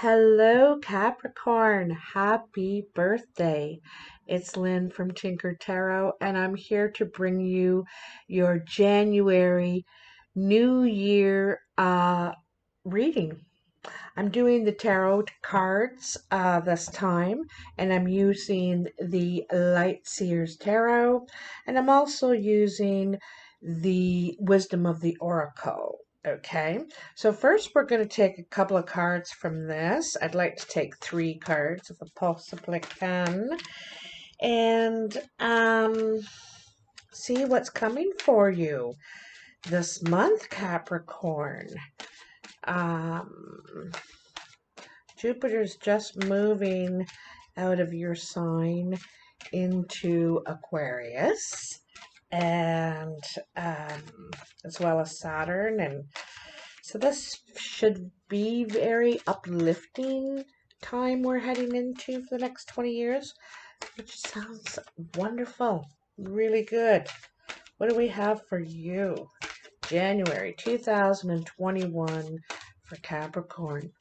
Hello, Capricorn. Happy birthday. It's Lynn from Tinker Tarot, and I'm here to bring you your January New Year reading. I'm doing the tarot cards this time, and I'm using the Light Seers Tarot, and I'm also using the Wisdom of the Oracle. Okay, so first we're going to take a couple of cards from this. I'd like to take 3 cards if I possibly can, and see what's coming for you this month, Capricorn. Um, Jupiter's just moving out of your sign into Aquarius, and as well as Saturn, and so this should be very uplifting time we're heading into for the next 20 years, which sounds wonderful, really good. What do we have for you? January 2021 for Capricorn.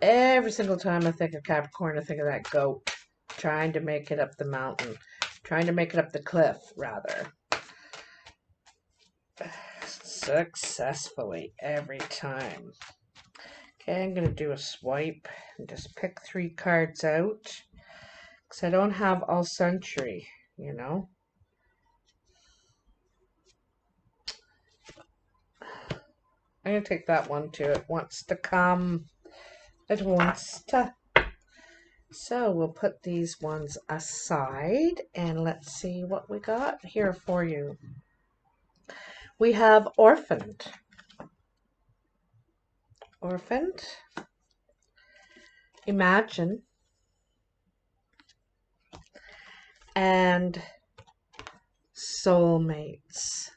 Every single time I think of Capricorn, I think of that goat trying to make it up the mountain, trying to make it up the cliff, rather. Successfully every time. Okay, I'm going to do a swipe and just pick 3 cards out because I don't have all century, you know. I'm going to take that one too. It wants to come. It wants to. So we'll put these ones aside and let's see what we got here for you. We have orphaned. Orphaned. Imagine. And soulmates.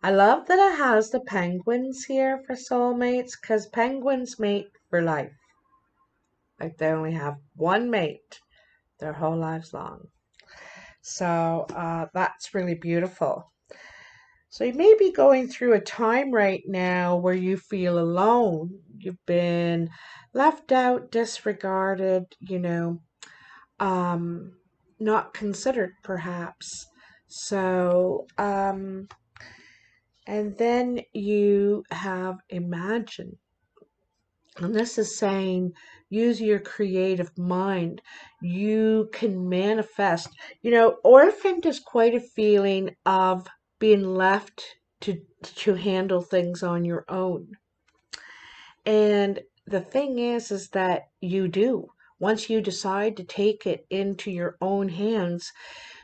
I love that it has the penguins here for soulmates because penguins mate for life. Like they only have one mate their whole lives long. So that's really beautiful. So you may be going through a time right now where you feel alone. You've been left out, disregarded, not considered perhaps. So, and then you have imagine. And this is saying use your creative mind. You can manifest. Orphaned is quite a feeling of being left to handle things on your own. And the thing is that you do. Once you decide to take it into your own hands,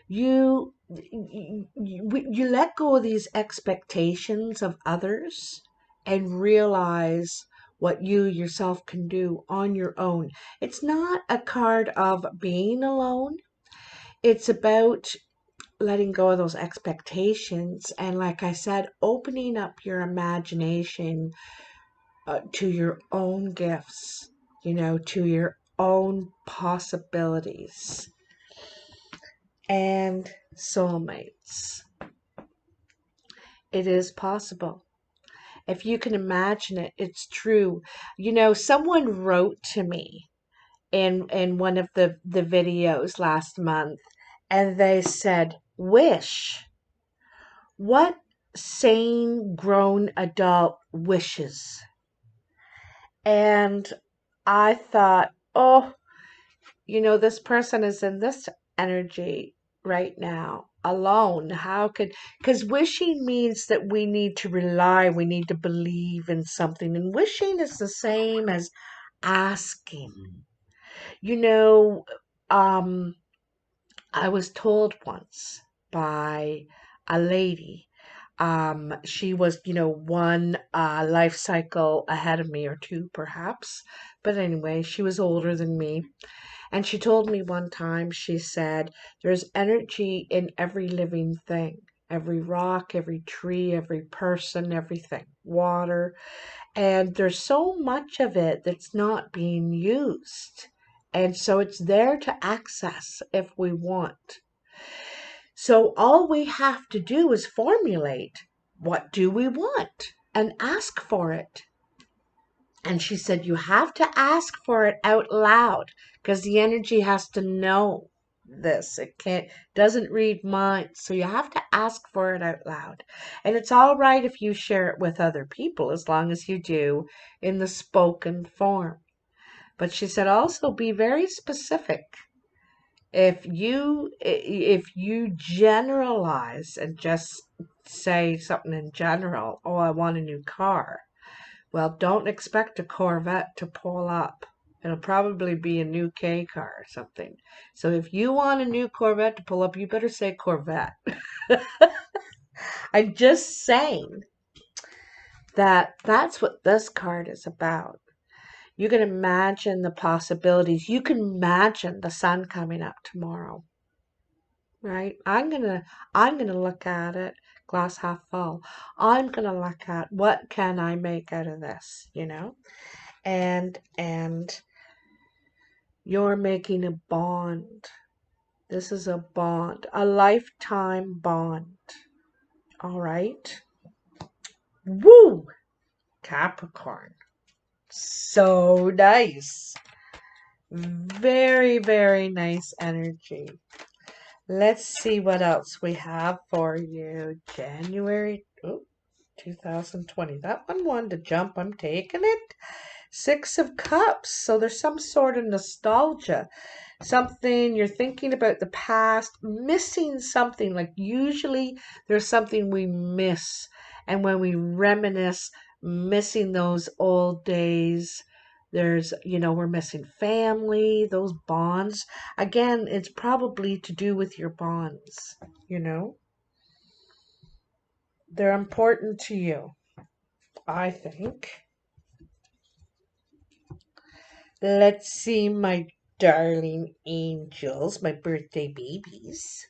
you let go of these expectations of others and realize what you yourself can do on your own. It's not a card of being alone. It's about letting go of those expectations and, like I said, opening up your imagination to your own gifts, to your own possibilities. And soulmates. It is possible. If you can imagine it, it's true. Someone wrote to me in one of the videos last month, and they said, wish. What sane grown adult wishes? And I thought, oh, this person is in this energy right now alone. Because wishing means that we need to rely, we need to believe in something, and wishing is the same as asking. I was told once by a lady, she was one life cycle ahead of me, or 2 perhaps, but anyway, she was older than me. And she told me one time, she said, there's energy in every living thing, every rock, every tree, every person, everything, water. And there's so much of it that's not being used. And so it's there to access if we want. So all we have to do is formulate, what do we want, and ask for it. And she said, you have to ask for it out loud because the energy has to know this. It doesn't read minds. So you have to ask for it out loud. And it's all right if you share it with other people as long as you do in the spoken form. But she said also be very specific. If you generalize and just say something in general, oh, I want a new car. Well, don't expect a Corvette to pull up. It'll probably be a new K car or something. So if you want a new Corvette to pull up, you better say Corvette. I'm just saying that that's what this card is about. You can imagine the possibilities. You can imagine the sun coming up tomorrow, right? I'm gonna look at it glass half full. I'm gonna look at what can I make out of this, and you're making a bond. This is a bond, a lifetime bond. All right. Woo! Capricorn. So nice. Very, very nice energy. Let's see what else we have for you. January 2020. That one wanted to jump. I'm taking it. Six of Cups. So there's some sort of nostalgia. Something you're thinking about the past, missing something. Like usually there's something we miss. And when we reminisce, missing those old days, we're missing family, those bonds. Again, it's probably to do with your bonds, you know? They're important to you, I think. Let's see, my darling angels, my birthday babies.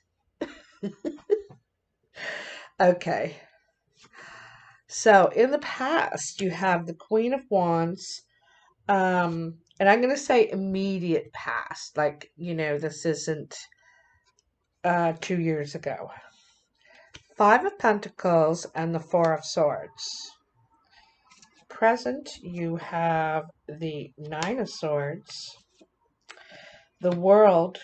Okay. So in the past, you have the Queen of Wands, and I'm going to say immediate past, like, this isn't 2 years ago. Five of Pentacles and the Four of Swords. Present, you have the Nine of Swords, the World,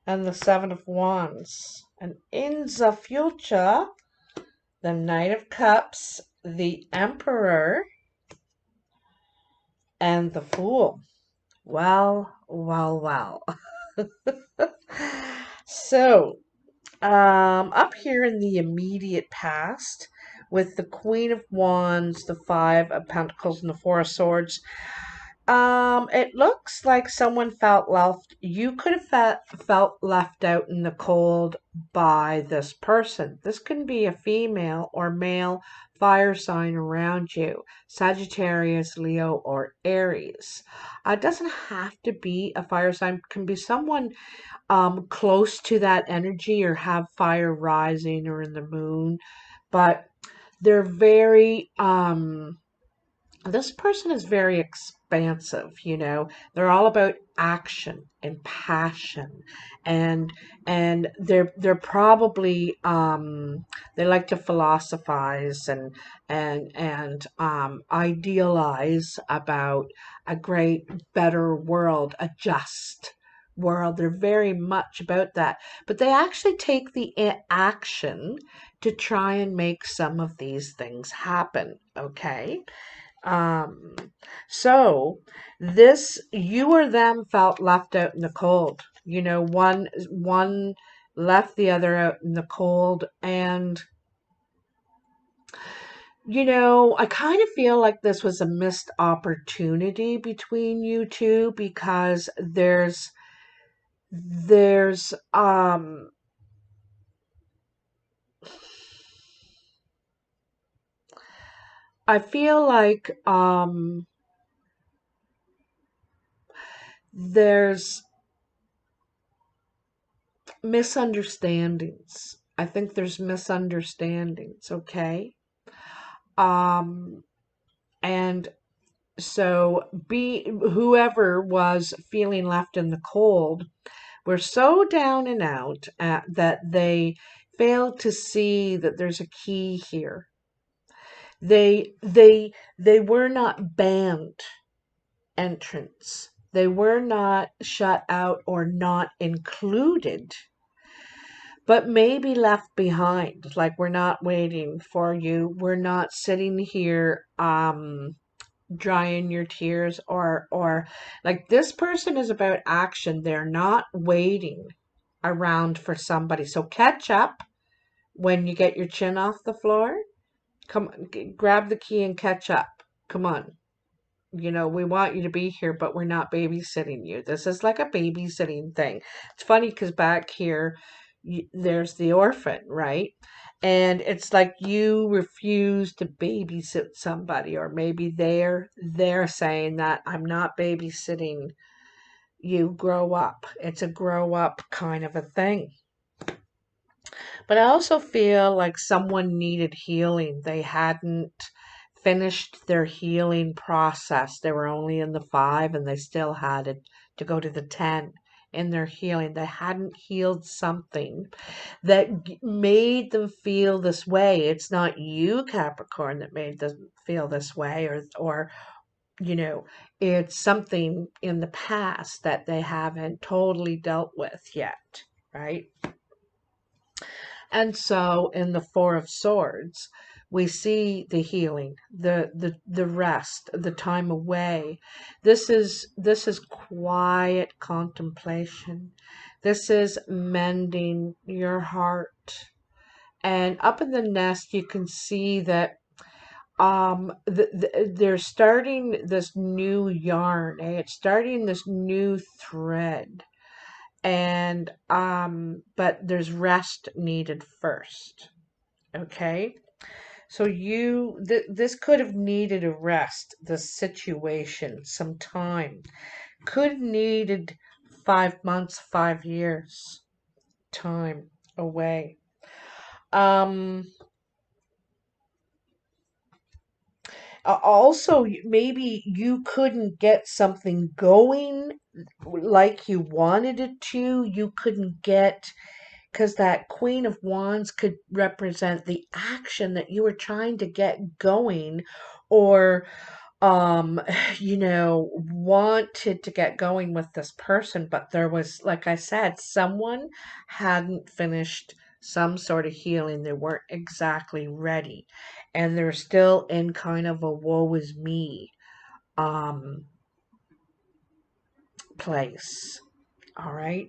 and the Seven of Wands. And in the future, the Knight of Cups, the Emperor, and the Fool. Well, well, well. So, up here in the immediate past, with the Queen of Wands, the Five of Pentacles, and the Four of Swords, it looks like someone felt left. You could have felt left out in the cold by this person. This can be a female or male fire sign around you, Sagittarius, Leo, or Aries. It doesn't have to be a fire sign. It can be someone close to that energy or have fire rising or in the moon, but they're very this person is very expansive, they're all about action and passion, and they're probably they like to philosophize and idealize about a great better world, a just world. They're very much about that, but they actually take the action to try and make some of these things happen. Okay. um, so this, you or them felt left out in the cold. One left the other out in the cold, and I kind of feel like this was a missed opportunity between you two, because there's I feel like there's misunderstandings. I think there's misunderstandings, okay? Um, and so be whoever was feeling left in the cold were so down and out that they failed to see that there's a key here. They were not banned entrance. They were not shut out or not included, but maybe left behind. Like, we're not waiting for you. We're not sitting here drying your tears, or like, this person is about action. They're not waiting around for somebody. So catch up when you get your chin off the floor. Come, grab the key and catch up. Come on. We want you to be here, but we're not babysitting you. This is like a babysitting thing. It's funny because back here, there's the orphan, right? And it's like you refuse to babysit somebody, or maybe they're saying that I'm not babysitting you. Grow up. It's a grow up kind of a thing. But I also feel like someone needed healing. They hadn't finished their healing process. They were only in the 5 and they still had it to go to the 10 in their healing. They hadn't healed something that made them feel this way. It's not you, Capricorn, that made them feel this way, or it's something in the past that they haven't totally dealt with yet, right? And so in the 4 of Swords, we see the healing, the rest, the time away. This is quiet contemplation. This is mending your heart. And up in the nest, you can see that they're starting this new yarn. It's starting this new thread, and but there's rest needed first. Okay, so this could have needed a rest. This situation, some time, could have needed 5 months, 5 years time away. Also, maybe you couldn't get something going like you wanted it to. You couldn't get, because that Queen of Wands could represent the action that you were trying to get going, or um wanted to get going with this person, but there was, like I said, someone hadn't finished some sort of healing. They weren't exactly ready, and they're still in kind of a woe is me um place. All right.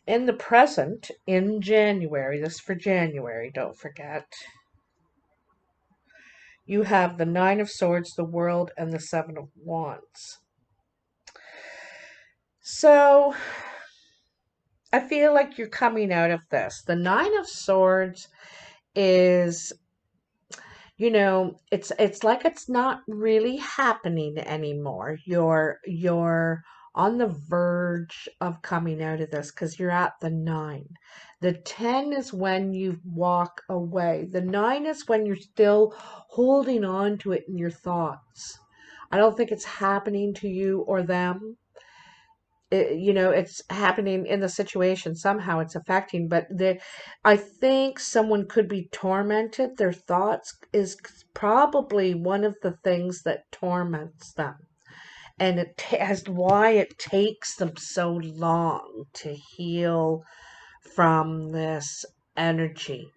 In the present, in January, this is for January, don't forget, you have the 9 of Swords, the World, and the 7 of Wands. So I feel like you're coming out of this. The 9 of Swords is, it's like it's not really happening anymore. You're on the verge of coming out of this because you're at the 9. The 10 is when you walk away. The 9 is when you're still holding on to it in your thoughts. I don't think it's happening to you or them. It's happening in the situation. Somehow it's affecting, but I think someone could be tormented. Their thoughts is probably one of the things that torments them, and as why it takes them so long to heal from this energy.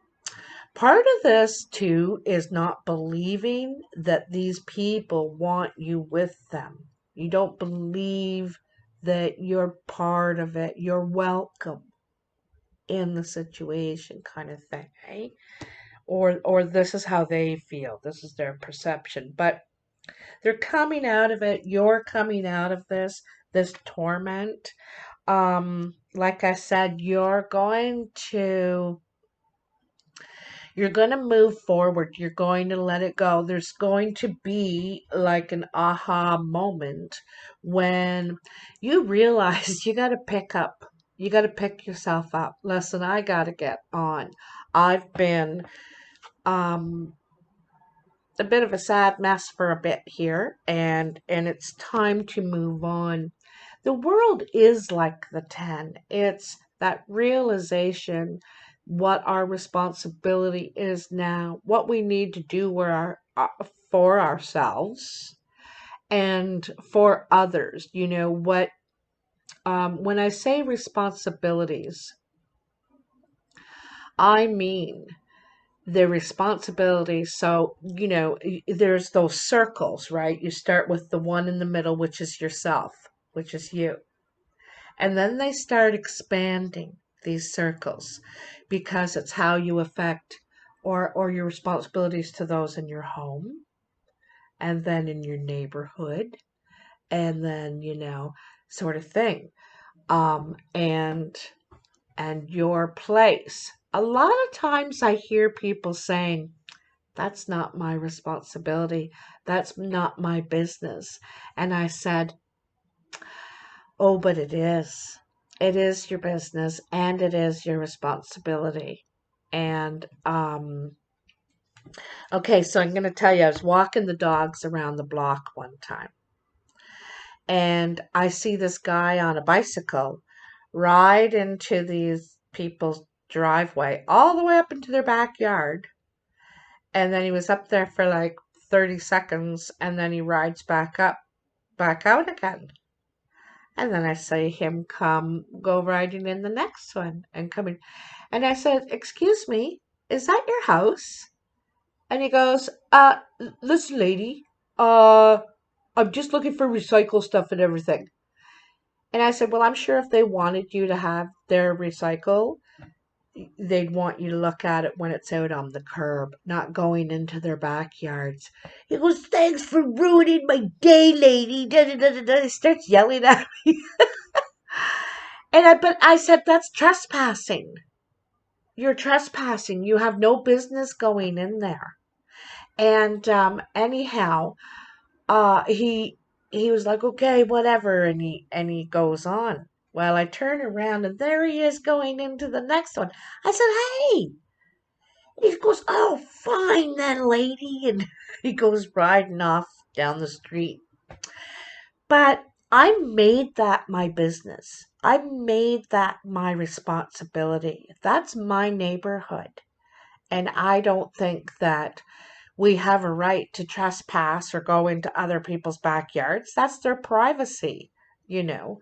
Part of this too is not believing that these people want you with them. You don't believe that you're part of it. You're welcome in the situation, kind of thing, eh? Or this is how they feel. This is their perception. But they're coming out of it. You're coming out of this torment. Like I said, you're going to move forward. You're going to let it go. There's going to be like an aha moment when you realize you got to pick up. You got to pick yourself up. Listen, I got to get on. I've been um, a bit of a sad mess for a bit here, and it's time to move on. the world is like the 10. It's that realization what our responsibility is now, what we need to do for ourselves and for others. What when I say responsibilities, I mean the responsibility. So, there's those circles, right? You start with the one in the middle, which is yourself, which is you. And then they start expanding these circles because it's how you affect or your responsibilities to those in your home and then in your neighborhood and then, sort of thing. And your place. A lot of times I hear people saying, that's not my responsibility. That's not my business. And I said, oh, but it is. It is your business and it is your responsibility. And, okay, so I'm going to tell you, I was walking the dogs around the block one time and I see this guy on a bicycle ride into these people's driveway all the way up into their backyard. And then he was up there for like 30 seconds and then he rides back out again. And then I see him go riding in the next one and coming. And I said, excuse me, is that your house? And he goes, listen, lady, I'm just looking for recycle stuff and everything. And I said, well, I'm sure if they wanted you to have their recycle, they'd want you to look at it when it's out on the curb, not going into their backyards. He goes, thanks for ruining my day, lady. Da, da, da, da, da. He starts yelling at me. But I said, that's trespassing. You're trespassing. You have no business going in there. And anyhow, he was like, okay, whatever, and he goes on. Well, I turn around and there he is going into the next one. I said, hey. He goes, oh, fine then, lady, and he goes riding off down the street. But I made that my business. I made that my responsibility. That's my neighborhood. And I don't think that we have a right to trespass or go into other people's backyards. That's their privacy, you know.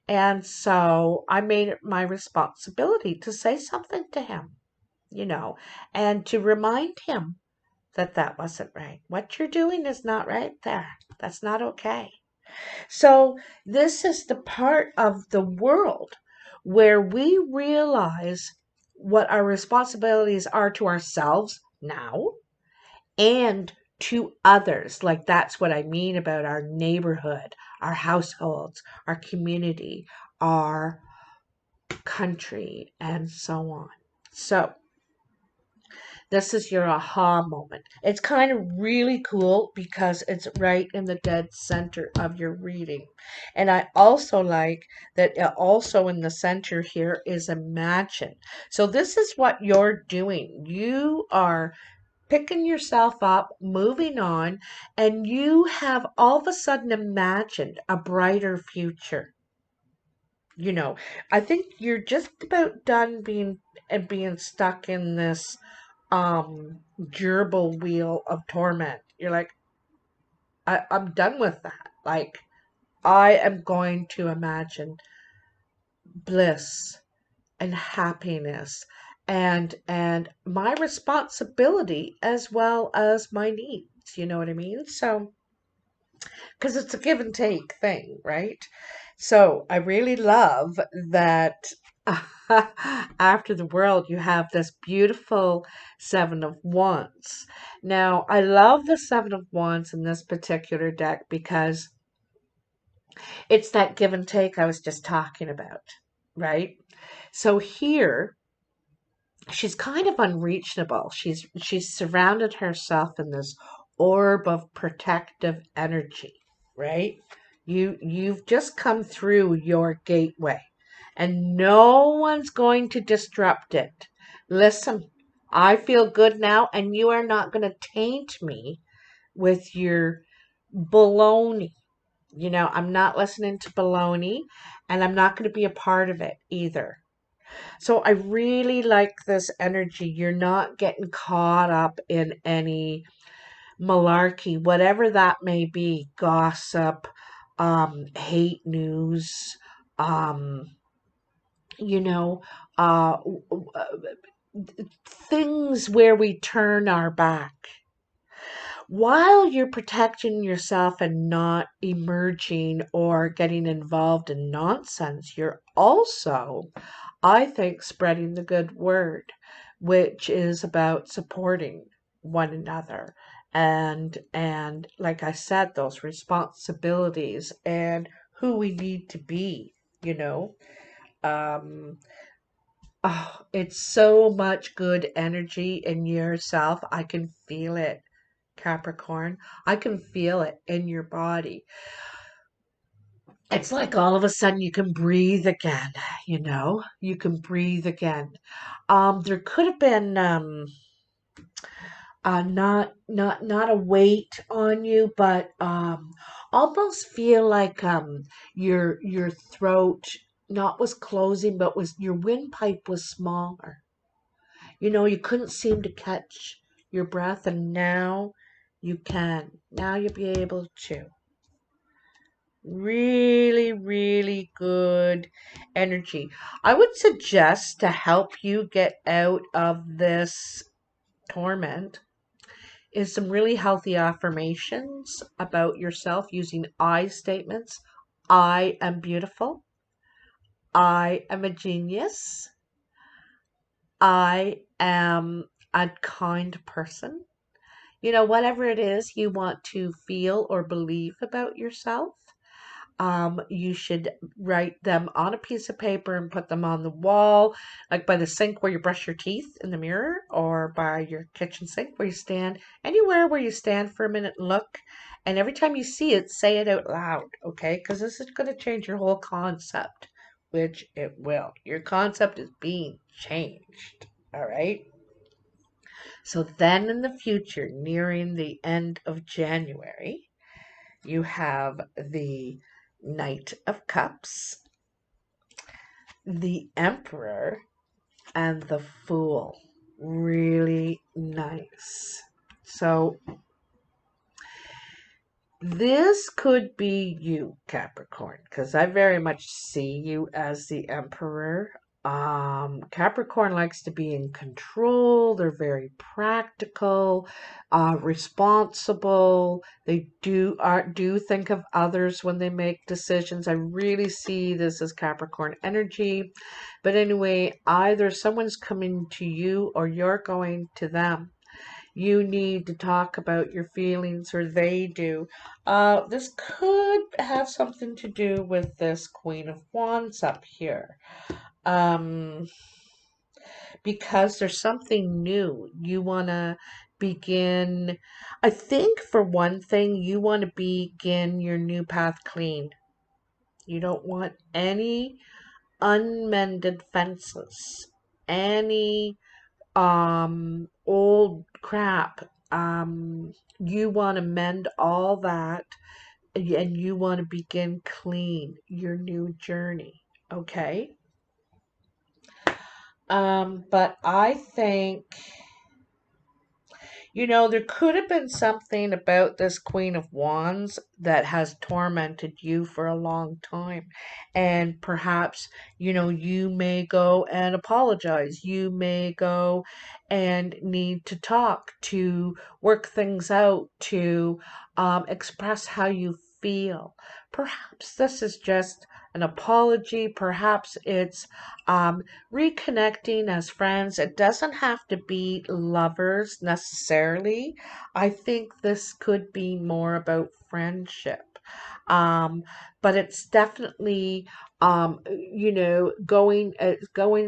And so I made it my responsibility to say something to him, and to remind him that that wasn't right. What you're doing is not right there. That's not okay. So this is the part of the world where we realize what our responsibilities are to ourselves now and to others. Like that's what I mean about our neighborhood, our households, our community, our country, and so on. So this is your aha moment. It's kind of really cool because it's right in the dead center of your reading. And I also like that also in the center here is imagine. So this is what you're doing. You are picking yourself up, moving on, and you have all of a sudden imagined a brighter future. I think you're just about done being stuck in this gerbil wheel of torment. You're like, I'm done with that. Like, I am going to imagine bliss and happiness and my responsibility as well as my needs. You know what I mean? So, because it's a give and take thing, right? So I really love that after the world, you have this beautiful Seven of Wands. Now, I love the Seven of Wands in this particular deck because it's that give and take I was just talking about, right? So here, she's kind of unreachable. She's surrounded herself in this orb of protective energy, right? You've just come through your gateway and no one's going to disrupt it. Listen, I feel good now and you are not going to taint me with your baloney. I'm not listening to baloney, and I'm not going to be a part of it either. So I really like this energy. You're not getting caught up in any malarkey, whatever that may be, gossip, hate news, um, you know, uh, things where we turn our back. While you're protecting yourself and not emerging or getting involved in nonsense, you're also, I think, spreading the good word, which is about supporting one another and like I said, those responsibilities and who we need to be, you know. Um, oh, it's so much good energy in yourself. I can feel it, Capricorn. I can feel it in your body. It's like all of a sudden you can breathe again, You can breathe again. There could have been not a weight on you, but almost feel like your throat not was closing, but was your windpipe was smaller. You couldn't seem to catch your breath, and now you can. Now you'll be able to. Really, really good energy. I would suggest to help you get out of this torment is some really healthy affirmations about yourself using I statements. I am beautiful. I am a genius. I am a kind person. Whatever it is you want to feel or believe about yourself, you should write them on a piece of paper and put them on the wall, like by the sink where you brush your teeth in the mirror, or by your kitchen sink where you stand, anywhere where you stand for a minute and look. And every time you see it, say it out loud, okay? Because this is going to change your whole concept, which it will. Your concept is being changed, all right? So then in the future, nearing the end of January, you have the Knight of Cups, the Emperor, and the Fool. Really nice. So this could be you, Capricorn, because I very much see you as the Emperor. Capricorn likes to be in control. They're very practical, responsible. They do think of others when they make decisions. I really see this as Capricorn energy. But anyway, either someone's coming to you or you're going to them. You need to talk about your feelings, or they do. This could have something to do with this Queen of Wands up here. Um, because there's something new. You want to begin, I think, for one thing, you want to begin your new path clean. You don't want any unmended fences, any old crap. You want to mend all that, and you want to begin clean your new journey, okay? But I think, there could have been something about this Queen of Wands that has tormented you for a long time. And perhaps, you may go and apologize. You may go and need to talk, to work things out, to express how you feel. Perhaps this is just an apology. Perhaps it's reconnecting as friends. It doesn't have to be lovers necessarily. I think this could be more about friendship. Um, but it's definitely, going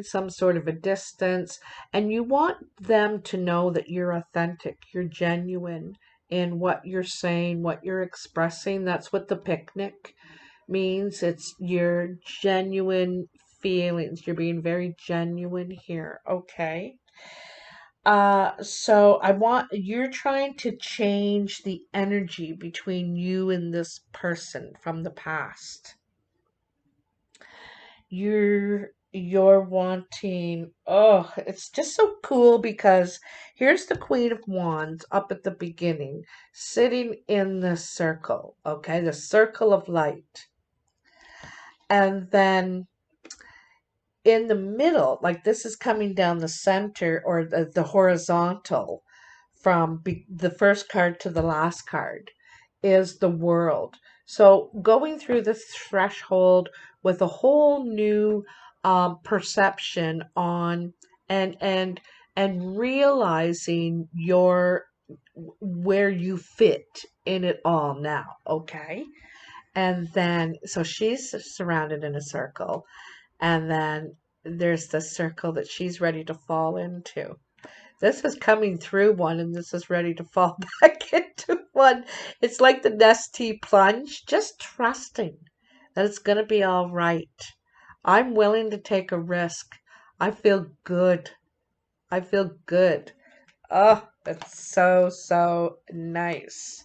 some sort of a distance, and you want them to know that you're authentic, you're genuine in what you're saying, what you're expressing. That's what the picnic means. It's your genuine feelings. You're being very genuine here, okay? So you're trying to change the energy between you and this person from the past. You're wanting, oh, it's just so cool because here's the Queen of Wands up at the beginning, sitting in the circle, okay, the circle of light. And then in the middle, like this is coming down the center or the horizontal from the first card to the last card is the world. So going through the threshold with a whole new perception on and and and realizing your where you fit in it all now, okay? And then so she's surrounded in a circle, and then there's the circle that she's ready to fall into. This is coming through one, and this is ready to fall back into one. It's like the Nestea plunge, just trusting that it's going to be all right. I'm willing to take a risk. I feel good. I feel good. Oh, it's so, so nice.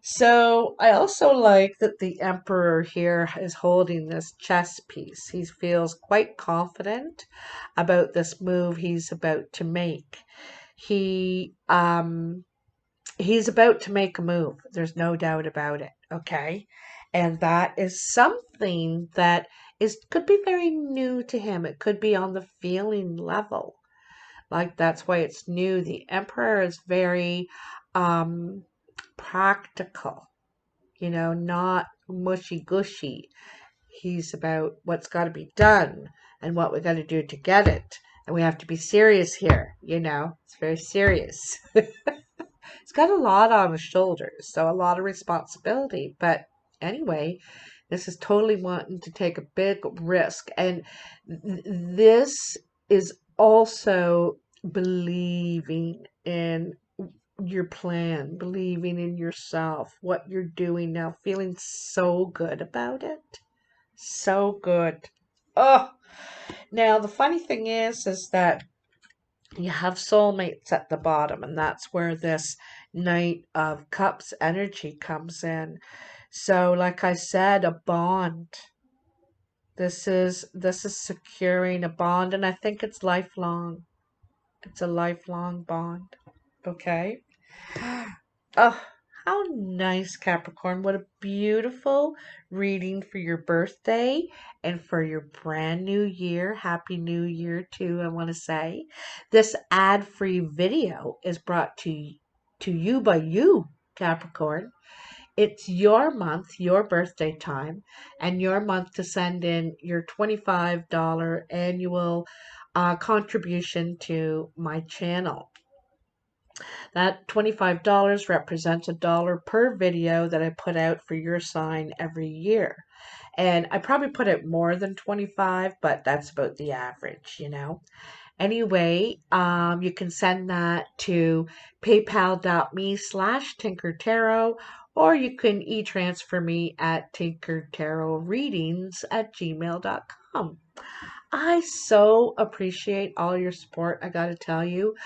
So I also like that the emperor here is holding this chess piece. He feels quite confident about this move he's about to make. He he's about to make a move. There's no doubt about it, okay? And that is something that is could be very new to him. It could be on the feeling level. Like that's why it's new. The emperor is very um practical, not mushy gushy. He's about what's got to be done and what we got to do to get it. And we have to be serious here. It's very serious. He's got a lot on his shoulders, so a lot of responsibility. But anyway, this is totally wanting to take a big risk. And this is also believing in your plan, believing in yourself, what you're doing now, feeling so good about it. So good. Oh, now the funny thing is that you have soulmates at the bottom, and that's where this Knight of Cups energy comes in. So, like I said, a bond. This is securing a bond, and I think it's lifelong. It's a lifelong bond. Okay? Oh, how nice, Capricorn. What a beautiful reading for your birthday and for your brand new year. Happy New Year, too, I want to say. This ad-free video is brought to you by you, Capricorn. It's your month, your birthday time, and your month to send in your $25 annual contribution to my channel. That $25 represents $1 per video that I put out for your sign every year. And I probably put out more than 25, but that's about the average. Anyway, you can send that to paypal.me/tinkertarot, or you can e-transfer me at tinkertarotreadings@gmail.com. I so appreciate all your support, I gotta tell you.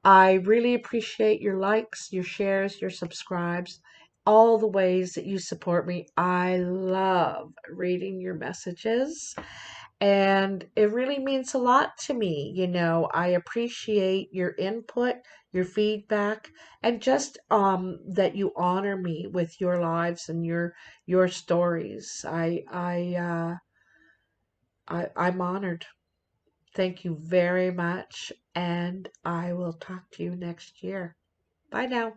I really appreciate your likes, your shares, your subscribes, all the ways that you support me. I love reading your messages, and it really means a lot to me. I appreciate your input, your feedback, and just that you honor me with your lives and your stories. I'm honored. Thank you very much, and I will talk to you next year. Bye now.